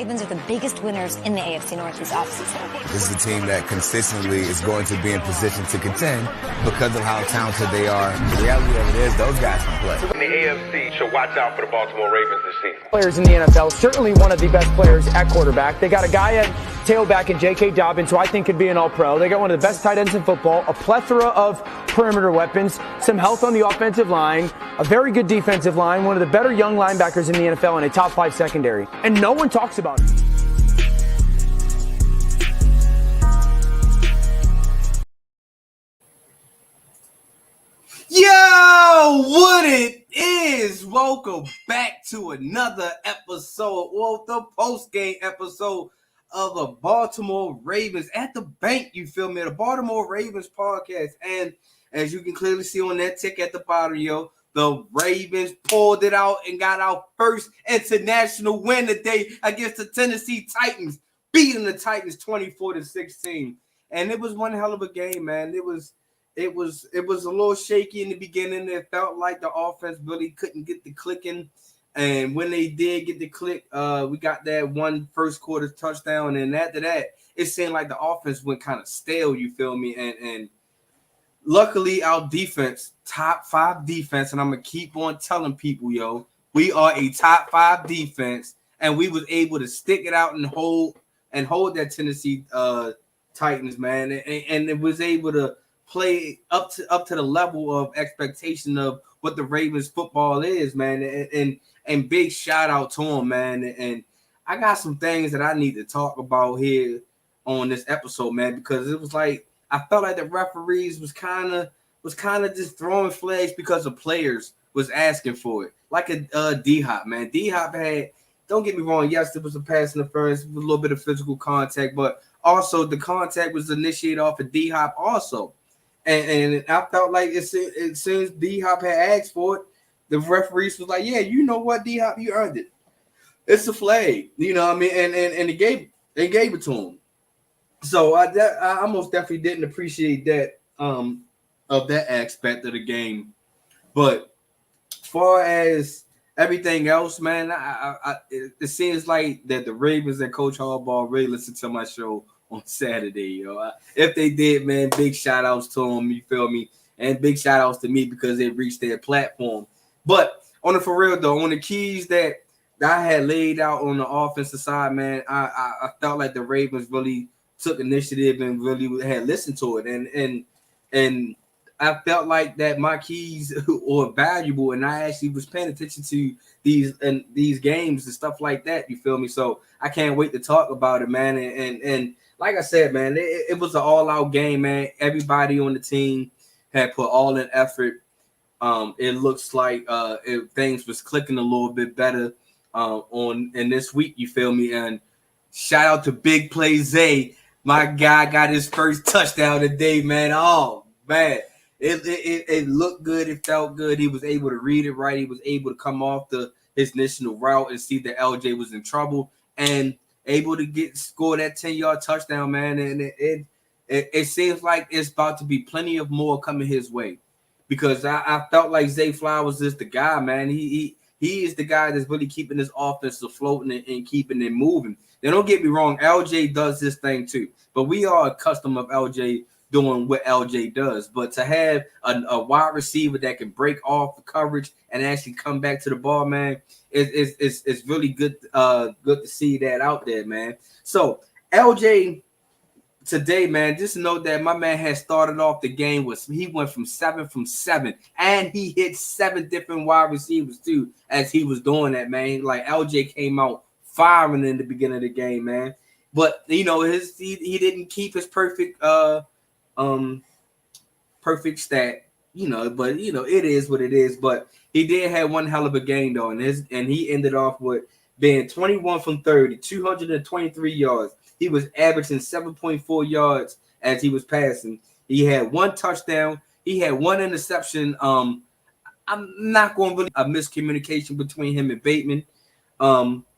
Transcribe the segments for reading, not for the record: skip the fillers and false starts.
Ravens are the biggest winners in the AFC North this offseason. This is a team that consistently is going to be in position to contend because of how talented they are. The reality of it is those guys can play. The AFC should watch out for the Baltimore Ravens this season. Players in the NFL, certainly one of the best players at quarterback. They got a guy at tailback in J.K. Dobbins, who I think could be an all-pro. They got one of the best tight ends in football, a plethora of perimeter weapons, some health on the offensive line, a very good defensive line, one of the better young linebackers in the NFL, and a top 5 secondary. And no one talks about it. Yo, what it is? Welcome back to another episode, the post-game episode of the Baltimore Ravens at the bank, you feel me? The Baltimore Ravens podcast. And as you can clearly see on that tick at the bottom, the Ravens pulled it out and got our first international win today against the Tennessee Titans, beating the Titans 24-16. And it was one hell of a game, man. It was a little shaky in the beginning. It felt like the offense really couldn't get the clicking. And when they did get the click, we got that one first quarter touchdown. And after that, it seemed like the offense went kind of stale, you feel me? And luckily, our defense, top 5 defense, and I'm going to keep on telling people, we are a top 5 defense. And we was able to stick it out and hold that Tennessee Titans, man. And it was able to play up to the level of expectation of what the Ravens football is, man. And big shout out to them, man. And I got some things that I need to talk about here on this episode, man, because it was like I felt like the referees was kind of just throwing flags because the players was asking for it. Like a D-Hop, man. D-Hop had, don't get me wrong, yes, there was a pass interference, a little bit of physical contact, but also the contact was initiated off of D-Hop also. And I felt like as soon as D-Hop had asked for it, the referees was like, yeah, you know what, D-Hop, you earned it. It's a flag, you know what I mean? And they gave it to him. So I most definitely didn't appreciate that of that aspect of the game. But as far as everything else, man, it seems like that the Ravens and Coach Harbaugh really listened to my show on Saturday, If they did, man, big shout outs to them, you feel me? And big shout outs to me because they reached their platform. But for real though, on the keys that I had laid out on the offensive side, man, I felt like the Ravens really took initiative and really had listened to it. And I felt like that my keys were valuable, and I actually was paying attention to these games and stuff like that, you feel me? So I can't wait to talk about it, man. And like I said, man, it was an all-out game, man. Everybody on the team had put all in effort. It looks like things was clicking a little bit better in this week, you feel me? And shout out to Big Play Zay. My guy got his first touchdown today, man. Oh, man. It looked good. It felt good. He was able to read it right. He was able to come off his initial route and see that LJ was in trouble and able to score that 10-yard touchdown, man. And it seems like it's about to be plenty of more coming his way, because I felt like Zay Flowers is the guy, man. He is the guy that's really keeping this offense afloat and keeping it moving. Now, don't get me wrong, LJ does this thing too, but we are accustomed of LJ doing what LJ does. But to have a wide receiver that can break off the coverage and actually come back to the ball, man, it's really good to see that out there, man. So LJ today, man, just know that my man has started off the game he went from 7, and he hit 7 different wide receivers too as he was doing that, man. Like LJ came out firing in the beginning of the game, man. But he didn't keep his perfect stat, but it is what it is. But he did have one hell of a game though, and he ended off with being 21 from 30, 223 yards. He was averaging 7.4 yards as he was passing. He had 1 touchdown. He had 1 interception. I'm not going to really a miscommunication between him and Bateman.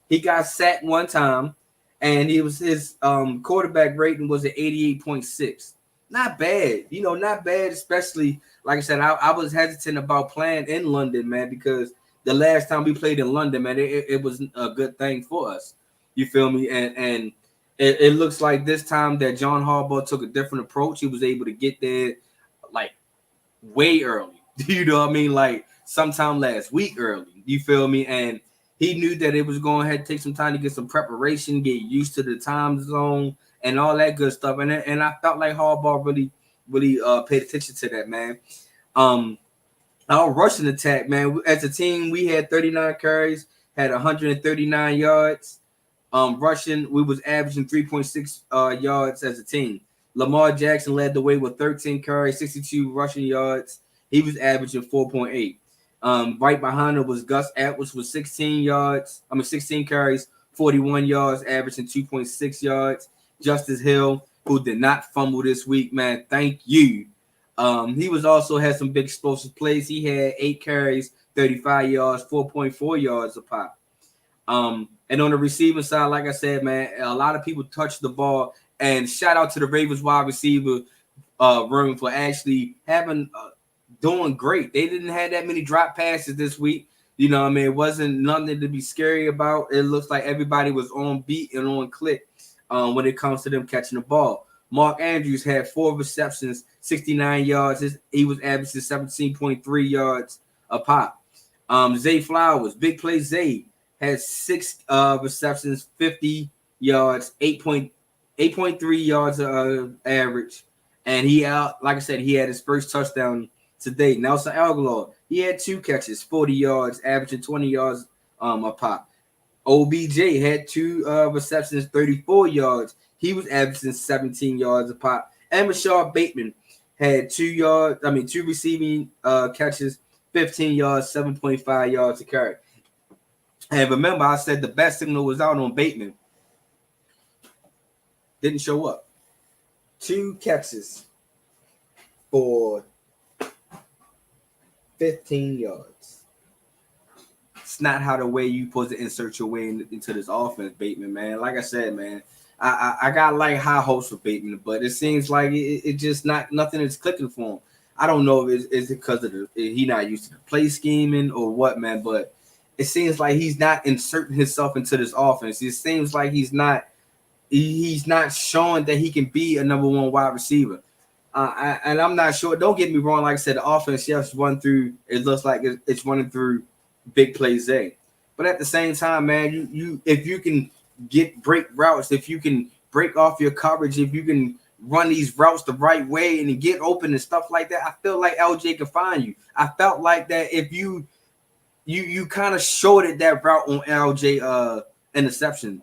He got sacked 1 time, and his quarterback rating was at 88.6. Not bad, not bad, especially, like I said, I was hesitant about playing in London, man, because the last time we played in London, man, it was a good thing for us. You feel me? And it looks like this time that John Harbaugh took a different approach. He was able to get there like way early. You know what I mean? Like sometime last week early. You feel me? And he knew that it was going to have to take some time to get some preparation, get used to the time zone and all that good stuff. And I felt like Harbaugh really paid attention to that, man. Our rushing attack, man. As a team, we had 39 carries, had 139 yards. Rushing, we was averaging 3.6 yards as a team. Lamar Jackson led the way with 13 carries, 62 rushing yards. He was averaging 4.8. Right behind him was Gus Edwards with 16 carries, 41 yards, averaging 2.6 yards. Justice Hill, who did not fumble this week, man. Thank you. He was also had some big explosive plays. He had 8 carries, 35 yards, 4.4 yards a pop. And on the receiving side, like I said, man, a lot of people touched the ball. And shout out to the Ravens wide receiver room for actually doing great. They didn't have that many drop passes this week. You know what I mean? It wasn't nothing to be scary about. It looks like everybody was on beat and on click when it comes to them catching the ball. Mark Andrews had 4 receptions, 69 yards. He was averaging 17.3 yards a pop. Zay Flowers, big play Zay, had 6 receptions, 50 yards, 8.3 yards average. And he like I said, he had his first touchdown today. Nelson Aguilar, he had 2 catches, 40 yards, averaging 20 yards a pop. OBJ had 2 receptions, 34 yards. He was averaging 17 yards a pop. And Rashard Bateman had 2 receiving catches, 15 yards, 7.5 yards to carry. And remember, I said the best signal was out on Bateman. Didn't show up. 2 catches for 15 yards. It's not how the way you supposed to insert your way into this offense, Bateman, man. Like I said, man, I got like high hopes for Bateman, but it seems like it just nothing is clicking for him. I don't know if it's because of he not used to the play scheming or what, man, but it seems like he's not inserting himself into this offense. It seems like he's not showing that he can be a number 1 wide receiver. And I'm not sure. Don't get me wrong. Like I said, the offense just run through. It looks like it's running through big plays there. But at the same time, man, you if you can break routes, if you can break off your coverage, if you can run these routes the right way and get open and stuff like that, I feel like LJ can find you. I felt like that if you kind of shorted that route on LJ interception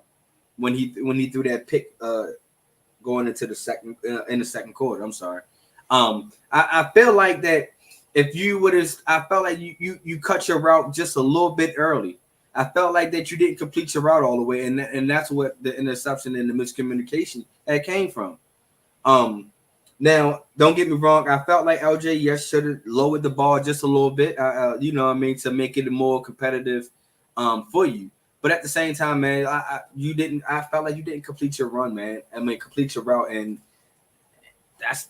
when he threw that pick going into the second quarter. I'm sorry. I feel like that if you would have, I felt like you cut your route just a little bit early. I felt like that you didn't complete your route all the way, and that's what the interception and the miscommunication that came from. Now, don't get me wrong. I felt like LJ should have lowered the ball just a little bit. You know what I mean, to make it more competitive for you. But at the same time, man, I felt like you didn't complete your run, man. I mean, complete your route, and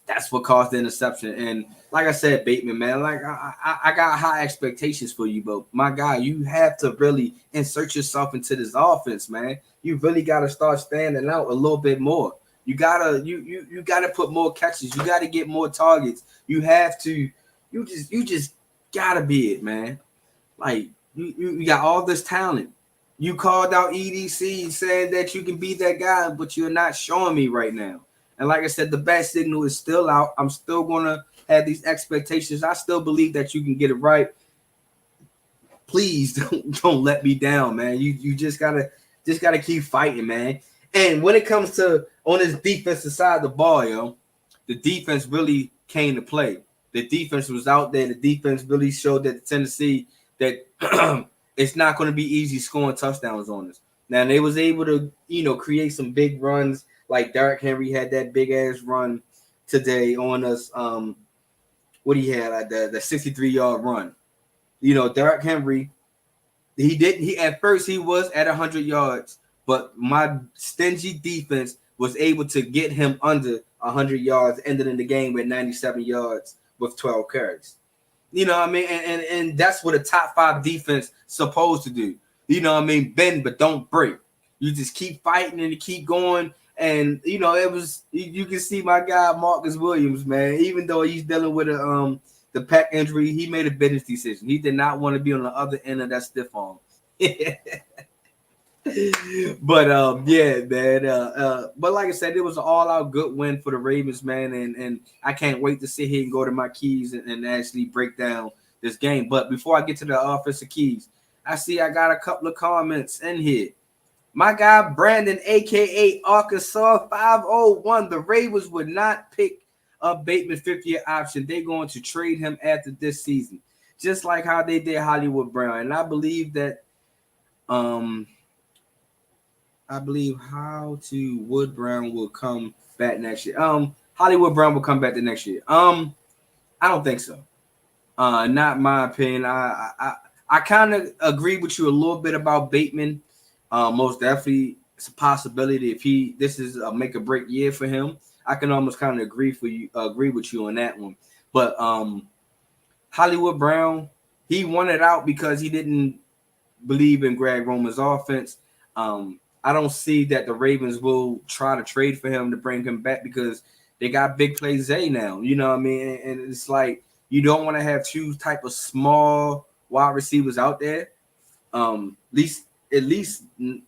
that's what caused the interception. And like I said, Bateman, man, like I got high expectations for you, but my guy, you have to really insert yourself into this offense, man. You really got to start standing out a little bit more. You gotta put more catches. You gotta get more targets. You have to. You just gotta be it, man. Like you got all this talent. You called out EDC saying that you can be that guy, but you're not showing me right now. And like I said, the best signal is still out. I'm still gonna have these expectations. I still believe that you can get it right. Please don't let me down, man. You just gotta keep fighting, man. And when it comes to on this defensive side of the ball, the defense really came to play. The defense was out there. The defense really showed that Tennessee that it's not going to be easy scoring touchdowns on us. Now they was able to, create some big runs. Like Derrick Henry had that big ass run today on us. What he had the 63-yard run. Derrick Henry, he at first he was at 100 yards. But my stingy defense was able to get him under 100 yards, ended in the game with 97 yards with 12 carries. You know what I mean? And that's what a top 5 defense supposed to do. You know what I mean? Bend, but don't break. you just keep fighting and you keep going. And you know, it was you can see my guy Marcus Williams, man. Even though he's dealing with the pec injury, he made a business decision. He did not want to be on the other end of that stiff arm. But yeah, man. But like I said, it was an all-out good win for the Ravens, man. And I can't wait to sit here and go to my keys and actually break down this game. But before I get to the offensive keys, I got a couple of comments in here. My guy Brandon, aka Arkansas 501, the Ravens would not pick up Bateman's 5th-year option. They're going to trade him after this season, just like how they did Hollywood Brown. And I believe that Wood Brown will come back next year. Hollywood Brown will come back the next year. I don't think so. Not my opinion. I kind of agree with you a little bit about Bateman. Most definitely, it's a possibility if this is a make or break year for him. I can almost kind of agree with you on that one. But Hollywood Brown, he wanted out because he didn't believe in Greg Roman's offense. I don't see that the Ravens will try to trade for him to bring him back because they got Big Play Zay now. You know what I mean? And it's like you don't want to have two type of small wide receivers out there. At least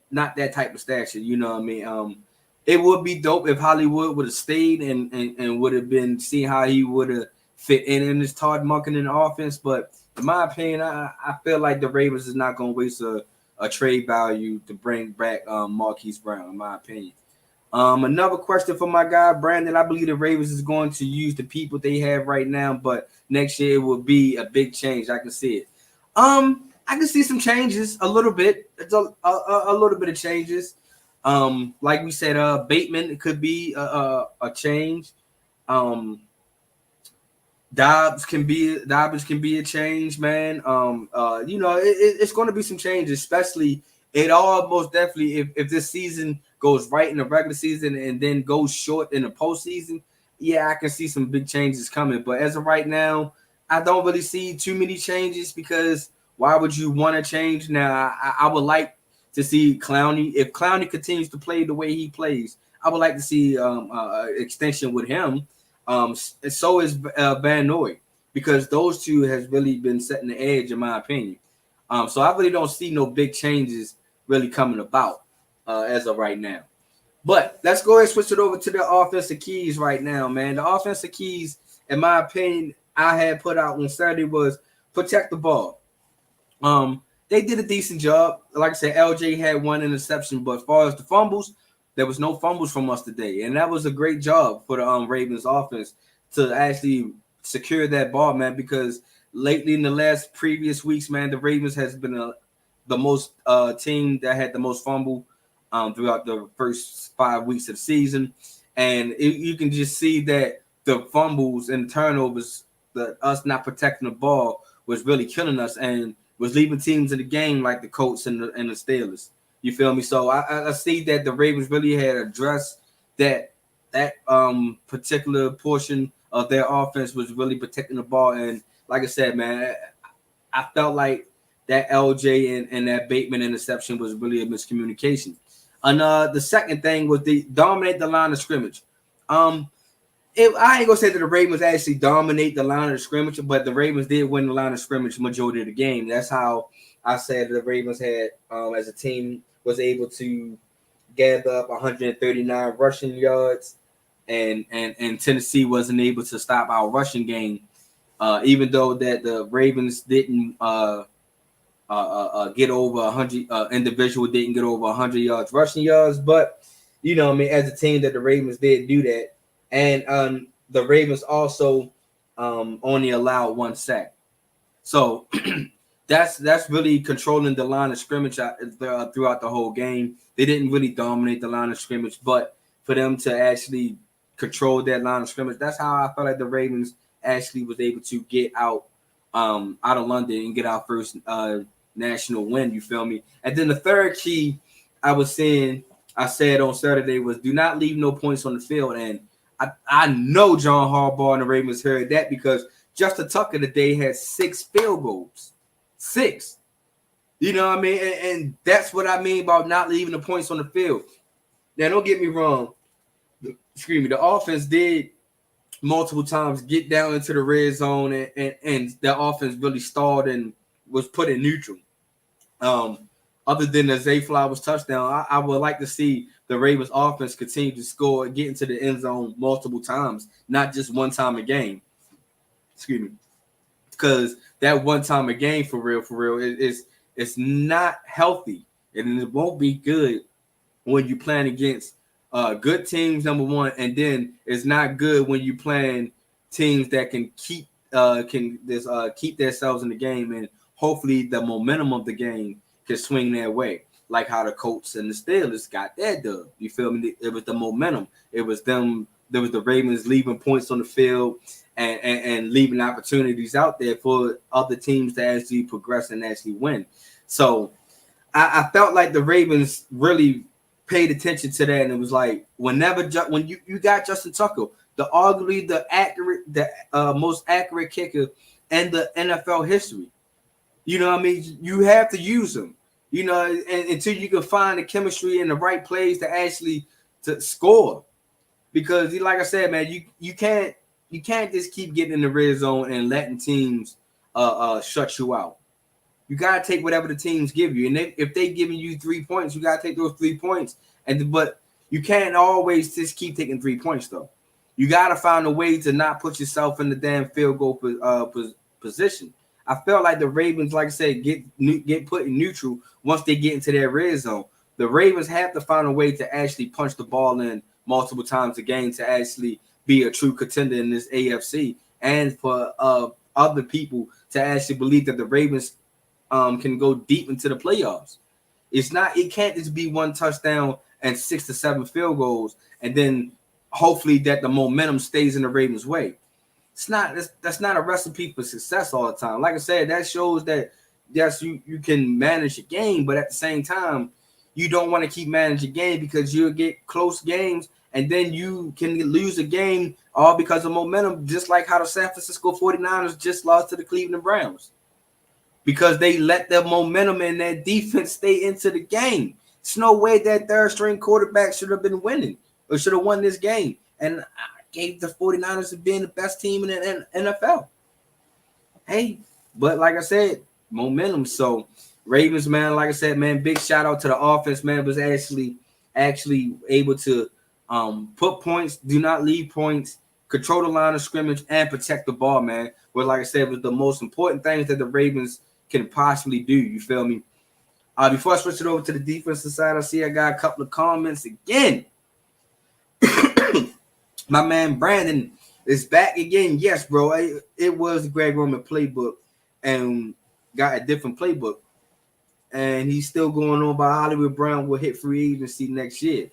not that type of stature. You know what I mean? It would be dope if Hollywood would have stayed and would have been seeing how he would have fit in this Todd Monken offense. But in my opinion, I feel like the Ravens is not going to waste a trade value to bring back Marquise Brown, in my opinion. Another question for my guy Brandon. I believe the Ravens is going to use the people they have right now, but next year it will be a big change. I can see it. I can see some changes a little bit. It's a little bit of changes. Like we said, Bateman, it could be a change. Dobbs can be a change, man. You know, it's going to be some changes, especially it all most definitely if this season goes right in the regular season and then goes short in the postseason. Yeah, I can see some big changes coming. But as of right now, I don't really see too many changes because why would you want to change? Now, I would like to see Clowney. If Clowney continues to play the way he plays, I would like to see extension with him. So is Van Noy, because those two has really been setting the edge, in my opinion. So I really don't see no big changes really coming about as of right now. But let's go ahead and switch it over to the offensive keys right now, man. The offensive keys, in my opinion, I had put out on Saturday was protect the ball. They did a decent job. Like I said, LJ had one interception, but as far as the fumbles, there was no fumbles from us today, and that was a great job for the Ravens offense to actually secure that ball, man. Because lately, in the last previous weeks, man, the Ravens has been the most team that had the most fumble throughout the first 5 weeks of the season, and you can just see that the fumbles and turnovers, us not protecting the ball, was really killing us and was leaving teams in the game like the Colts and the Steelers. You feel me? So I see that the Ravens really had addressed that particular portion of their offense was really protecting the ball. And like I said, man, I felt like that LJ and that Bateman interception was really a miscommunication. And the second thing was the dominate the line of scrimmage. I ain't gonna say that the Ravens actually dominate the line of scrimmage, but the Ravens did win the line of scrimmage majority of the game. That's how I said the Ravens had, as a team, was able to gather up 139 rushing yards, and Tennessee wasn't able to stop our rushing game, even though that the Ravens didn't get over 100. Individual didn't get over 100 yards rushing yards, but you know, I mean, as a team, that the Ravens did do that. And the Ravens also only allowed 1 sack. So that's really controlling the line of scrimmage throughout the whole game. They didn't really dominate the line of scrimmage, but for them to actually control that line of scrimmage, that's how I felt like the Ravens actually was able to get out of London and get our first national win. You feel me? And then the third key I said on Saturday was do not leave no points on the field. And I know John Harbaugh and the Ravens heard that because Justin Tucker today had 6 field goals. 6. You know what I mean? And that's what I mean about not leaving the points on the field. Now, don't get me wrong. The offense did multiple times get down into the red zone, and the offense really stalled and was put in neutral. Other than the Zay Flowers touchdown, I would like to see the Ravens offense continue to score and get into the end zone multiple times, not just one time a game. Excuse me. Because that one time a game for real, it's not healthy, and it won't be good when you playing against good teams, number one, and then it's not good when you playing teams that can keep themselves in the game, and hopefully the momentum of the game can swing their way, like how the Colts and the Steelers got that dub. You feel me? It was the momentum. It was them. There was the Ravens leaving points on the field and leaving opportunities out there for other teams to actually progress and actually win. So I felt like the Ravens really paid attention to that, and it was like when you got Justin Tucker, arguably the most accurate kicker in the NFL history. You know what I mean? You have to use him. You know, and until you can find the chemistry in the right plays to actually to score. Because like I said, man, you can't just keep getting in the red zone and letting teams shut you out. You gotta take whatever the teams give you, and if they giving you 3 points, you gotta take those 3 points. But you can't always just keep taking 3 points though. You gotta find a way to not put yourself in the damn field goal position. I felt like the Ravens, like I said, get put in neutral once they get into their red zone. The Ravens have to find a way to actually punch the ball in multiple times a game to actually be a true contender in this AFC, and for other people to actually believe that the Ravens can go deep into the playoffs. It can't just be one touchdown and 6 to 7 field goals, and then hopefully that the momentum stays in the Ravens' way. That's not a recipe for success all the time. Like I said, that shows that yes, you can manage a game, but at the same time, you don't want to keep managing a game because you'll get close games, and then you can lose a game all because of momentum, just like how the San Francisco 49ers just lost to the Cleveland Browns. Because they let their momentum and their defense stay into the game. There's no way that third string quarterback should have been winning or should have won this game. And I gave the 49ers as being the best team in the NFL. Hey, but like I said, momentum. So Ravens, man, like I said, man, big shout out to the offense, man, was actually able to put points, do not leave points, control the line of scrimmage, and protect the ball, man. But like I said, was the most important things that the Ravens can possibly do. You feel me? Before I switch it over to the defensive side, I see I got a couple of comments again. My man Brandon is back again. Yes, bro. It was the Greg Roman playbook and got a different playbook. And he's still going on about Hollywood Brown will hit free agency next year.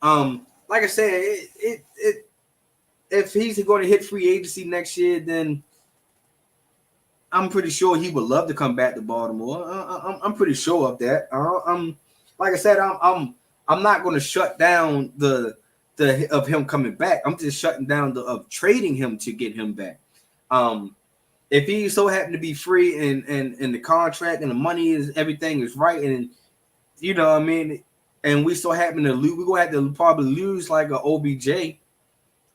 Like I said, if he's going to hit free agency next year, then I'm pretty sure he would love to come back to Baltimore. I'm pretty sure of that. Like I said, I'm not going to shut down the of him coming back. I'm just shutting down of trading him to get him back. If he so happened to be free and the contract and the money is everything is right, and you know what I mean, and we so happen to lose, we're gonna have to probably lose like a OBJ.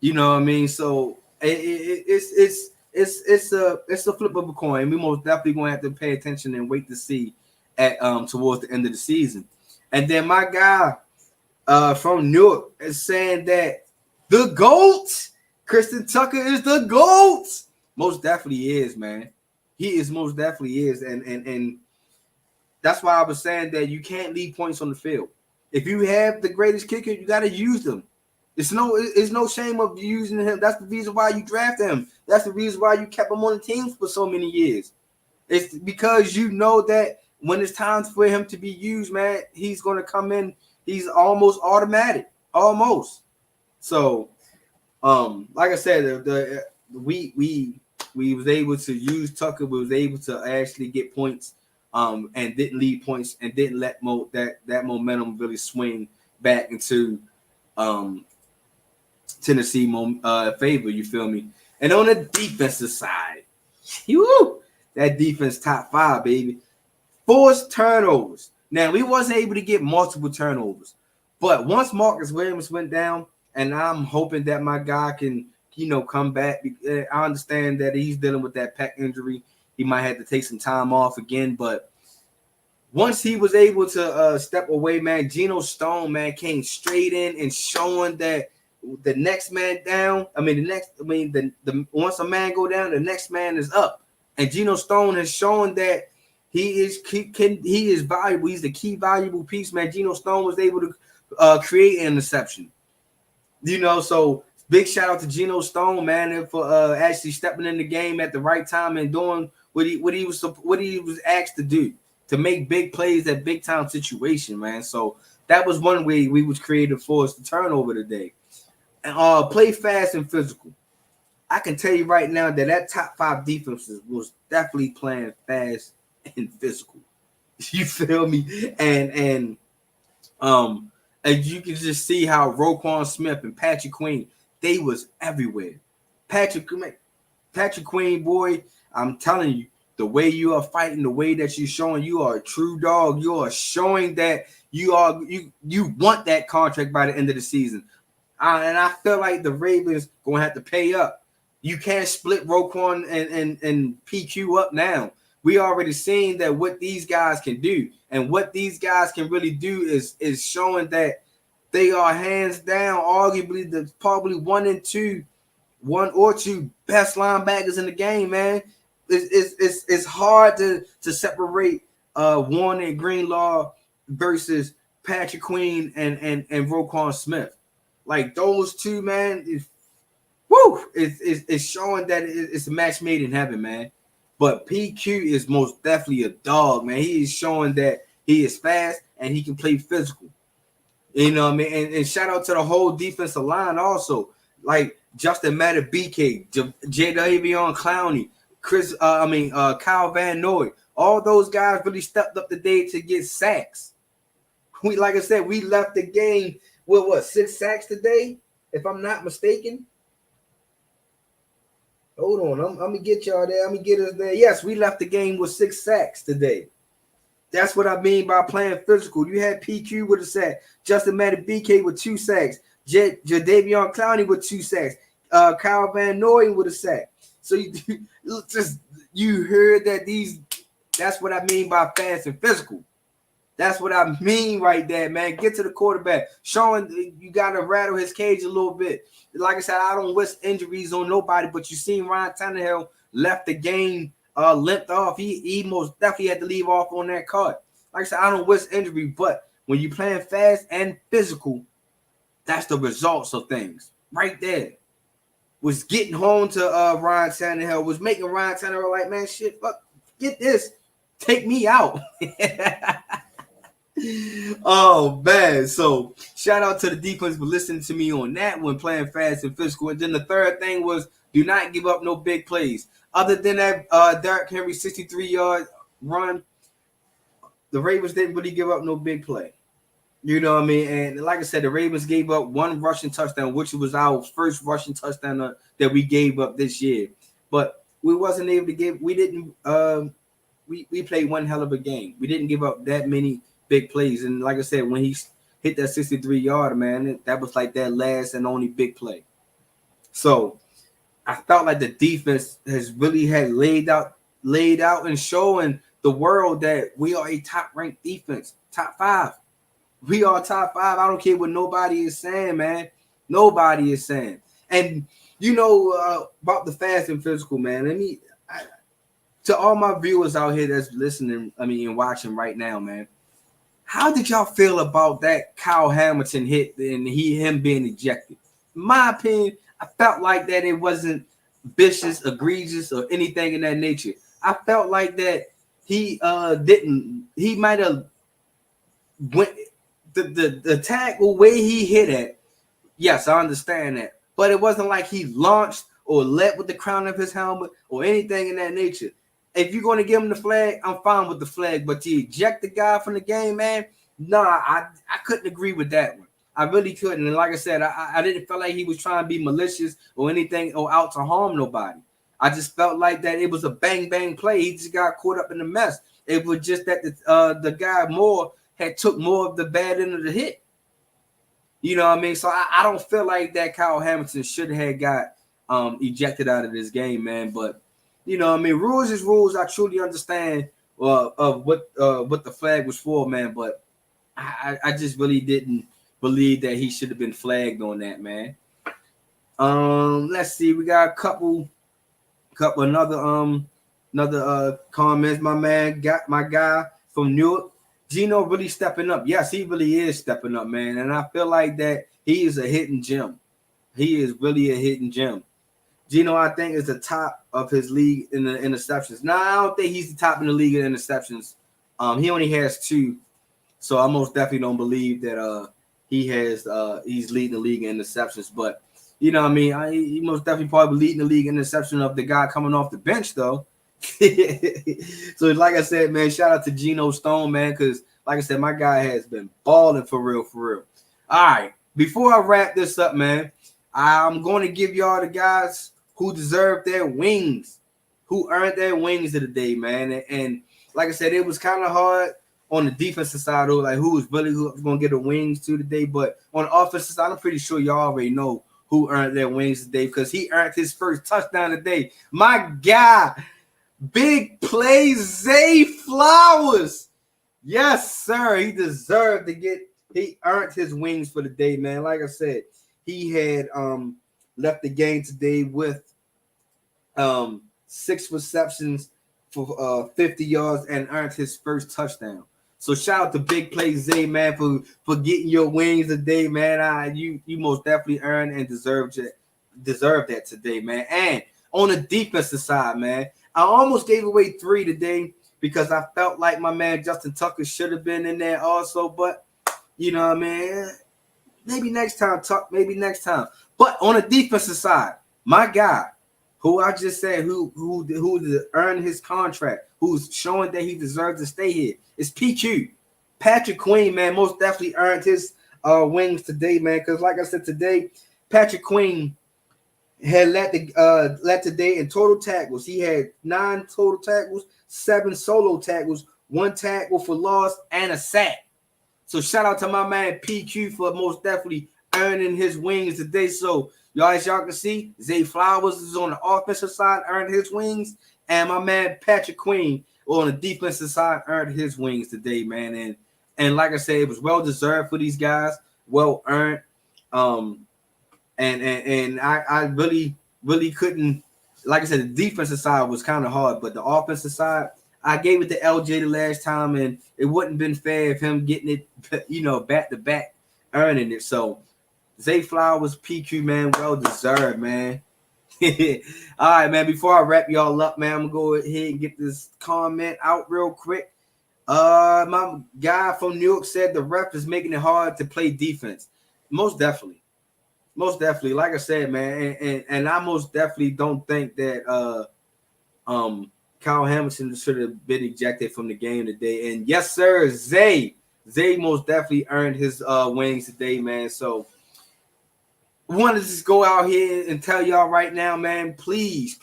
You know what I mean? So it's a flip of a coin. We most definitely gonna have to pay attention and wait to see at towards the end of the season. And then my guy from Newark is saying that the GOAT, Christian Tucker, is the GOAT. Most definitely is, man. He is most definitely is, and that's why I was saying that you can't leave points on the field. If you have the greatest kicker, you got to use them. It's no shame of using him. That's the reason why you drafted him. That's the reason why you kept him on the team for so many years. It's because you know that when it's time for him to be used, man, he's going to come in. He's almost automatic, almost. So, like I said, we was able to use Tucker. We was able to actually get points, and didn't leave points, and didn't let that momentum really swing back into Tennessee favor. You feel me? And on the defensive side, that defense top 5, baby. Forced turnovers. Now, we wasn't able to get multiple turnovers. But once Marcus Williams went down, and I'm hoping that my guy can, come back. I understand that he's dealing with that pec injury. He might have to take some time off again. But once he was able to step away, man, Geno Stone, man, came straight in and showing that the next man down. Once a man go down, the next man is up. And Geno Stone has shown that he is valuable. He's the key valuable piece, man. Geno Stone was able to create an interception. So big shout out to Geno Stone, man, for actually stepping in the game at the right time and doing what he was asked to do, to make big plays at big time situation, man. So that was one way we was creative for us to turnover today. And play fast and physical. I can tell you right now that top 5 defenses was definitely playing fast and physical. You feel me? And you can just see how Roquan Smith and Patrick Queen, they was everywhere. Patrick Queen, boy, I'm telling you, the way you are fighting, the way that you're showing you are a true dog. You are showing that you want that contract by the end of the season. And I feel like the Ravens gonna have to pay up. You can't split Roquan and PQ up now. We already seen that what these guys can do, and what these guys can really do is showing that they are hands down, arguably the probably one or two best linebackers in the game, man. It's hard to separate Warner and Greenlaw versus Patrick Queen and Roquan Smith. Like those two, man, it's showing that it's a match made in heaven, man. But PQ is most definitely a dog, man. He is showing that he is fast and he can play physical. You know what I mean? And shout out to the whole defensive line also. Like Justin Madubuike, Jadeveon Clowney, Kyle Van Noy. All those guys really stepped up today to get sacks. Like I said, we left the game with 6 sacks today, if I'm not mistaken. Hold on, I'm gonna get y'all there. I'm gonna get us there. Yes, we left the game with 6 sacks today. That's what I mean by playing physical. You had PQ with a sack, Justin Madubuike with 2 sacks, Jadeveon Clowney with 2 sacks, Kyle Van Noy with a sack. So you heard that that's what I mean by fast and physical. That's what I mean right there, man. Get to the quarterback. Showing you got to rattle his cage a little bit. Like I said, I don't wish injuries on nobody, but you seen Ryan Tannehill left the game limped off. He most definitely had to leave off on that card. Like I said, I don't wish injury, but when you're playing fast and physical, that's the results of things right there. Was getting home to Ryan Tannehill, was making Ryan Tannehill like, man, shit, fuck, get this. Take me out. Oh man, so shout out to the defense for listening to me on that one, playing fast and physical. And then the third thing was do not give up no big plays. Other than that, Derrick Henry 63-yard run, the Ravens didn't really give up no big play. You know what I mean? And like I said, the Ravens gave up 1 rushing touchdown, which was our first rushing touchdown that we gave up this year. But we wasn't able to give. We didn't. We played one hell of a game. We didn't give up that many big plays. And like I said, when he hit that 63-yard, man, that was like that last and only big play. So I felt like the defense has really had laid out and showing the world that we are a top-ranked defense, top 5. We are top 5. I don't care what nobody is saying, man. Nobody is saying. And you know about the fast and physical, man. To all my viewers out here that's listening, and watching right now, man. How did y'all feel about that Kyle Hamilton hit and him being ejected? In my opinion, I felt like that it wasn't vicious, egregious, or anything in that nature. I felt like that he might have went the tackle way he hit it. Yes, I understand that. But it wasn't like he launched or let with the crown of his helmet or anything in that nature. If you're going to give him the flag, I'm fine with the flag. But to eject the guy from the game, man, nah, I couldn't agree with that one. I really couldn't. And like I said, I didn't feel like he was trying to be malicious or anything or out to harm nobody. I just felt like that it was a bang, bang play. He just got caught up in the mess. It was just that the guy Moore had took more of the bad end of the hit. You know what I mean? So I don't feel like that Kyle Hamilton should have got ejected out of this game, man. But you know what I mean? Rules is rules. I truly understand of what the flag was for, man. But I just really didn't believe that he should have been flagged on that, man. Let's see. We got a couple another comments. My man got my guy from Newark. Gino really stepping up. Yes, he really is stepping up, man. And I feel like that he is a hidden gem. He is really a hidden gem. Gino, I think, is the top of his league in the interceptions. Now, I don't think he's the top in the league in interceptions. He only has 2. So I most definitely don't believe that he's leading the league in interceptions. But you know what I mean? He most definitely probably leading the league in interception of the guy coming off the bench, though. So like I said, man, shout out to Geno Stone, man, because like I said, my guy has been balling for real. All right, before I wrap this up, man, I'm going to give y'all the guys who deserve their wings, who earned their wings of the day, man. And like I said, it was kind of hard on the defensive side, though, like who was going to get the wings to today. But on the offensive side, I'm pretty sure y'all already know who earned their wings today because he earned his first touchdown today. My guy, big play Zay Flowers. Yes, sir. He deserved to he earned his wings for the day, man. Like I said, he had left the game today with 6 receptions for 50 yards and earned his first touchdown. So shout out to Big Play Zay, man, for getting your wings today, man. You most definitely earned and deserved that today, man. And on the defensive side, man, I almost gave away 3 today because I felt like my man Justin Tucker should have been in there also. But you know what I mean? Maybe next time, Tuck. Maybe next time. But on the defensive side, my guy, who I just said who earned his contract, who's showing that he deserves to stay here, is PQ. Patrick Queen, man, most definitely earned his wings today, man. Because like I said today, Patrick Queen had led today in total tackles. He had 9 total tackles, 7 solo tackles, 1 tackle for loss, and a sack. So shout out to my man PQ for most definitely earning his wings today. So y'all, as y'all can see, Zay Flowers is on the offensive side, earned his wings, and my man Patrick Queen on the defensive side earned his wings today, man. And like I said, it was well deserved for these guys, well earned. And I really couldn't, like I said, the defensive side was kind of hard, but the offensive side, I gave it to LJ the last time, and it wouldn't been fair if him getting it, you know, back to back, earning it. So Zay Flowers, PQ, man, well deserved, man. All right, man. Before I wrap y'all up, man, I'm gonna go ahead and get this comment out real quick. My guy from New York said the ref is making it hard to play defense. Most definitely. Like I said, man, and I most definitely don't think that Kyle Hamilton should have been ejected from the game today. And yes, sir, Zay most definitely earned his wings today, man. So I wanted to just go out here and tell y'all right now, man, please,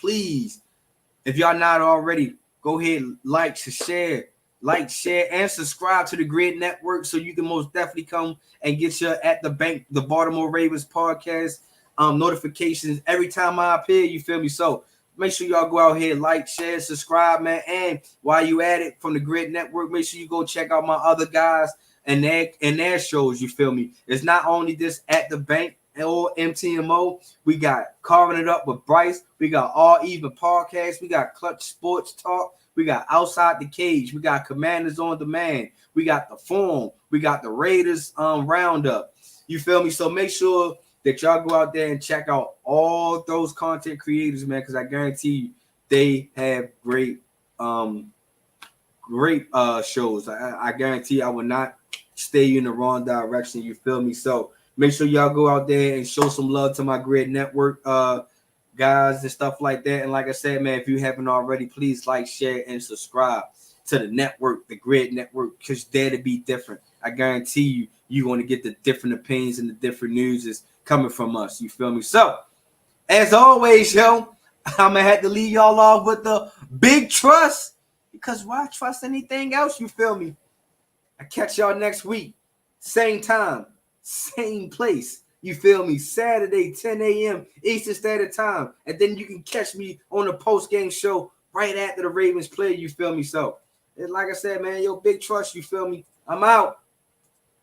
if y'all not already, go ahead, share, and subscribe to the Grid Network so you can most definitely come and get your At the Bank, the Baltimore Ravens podcast notifications every time I appear, you feel me? So make sure y'all go out here, share, subscribe, man. And while you at it from the Grid Network, make sure you go check out my other guys and their shows, you feel me? It's not only this At the Bank or MTMO. We got Carving It Up with Bryce. We got All Even Podcast. We got Clutch Sports Talk. We got Outside the Cage. We got Commanders on Demand. We got The Forum. We got the Raiders Roundup. You feel me? So make sure that y'all go out there and check out all those content creators, man, because I guarantee you they have great shows. I guarantee I will not stay you in the wrong direction. You feel me? So make sure y'all go out there and show some love to my Grid Network guys and stuff like that. And like I said, man, if you haven't already, please share, and subscribe to the network, the Grid Network, because there to be different. I guarantee you're going to get the different opinions and the different news is coming from us. You feel me? So, as always, yo, I'm going to have to leave y'all off with the big trust. Because why trust anything else? You feel me? I catch y'all next week. Same time, same place. You feel me? Saturday, 10 a.m. Eastern Standard Time. And then you can catch me on the post-game show right after the Ravens play. You feel me? So, like I said, man, yo, big trust. You feel me? I'm out.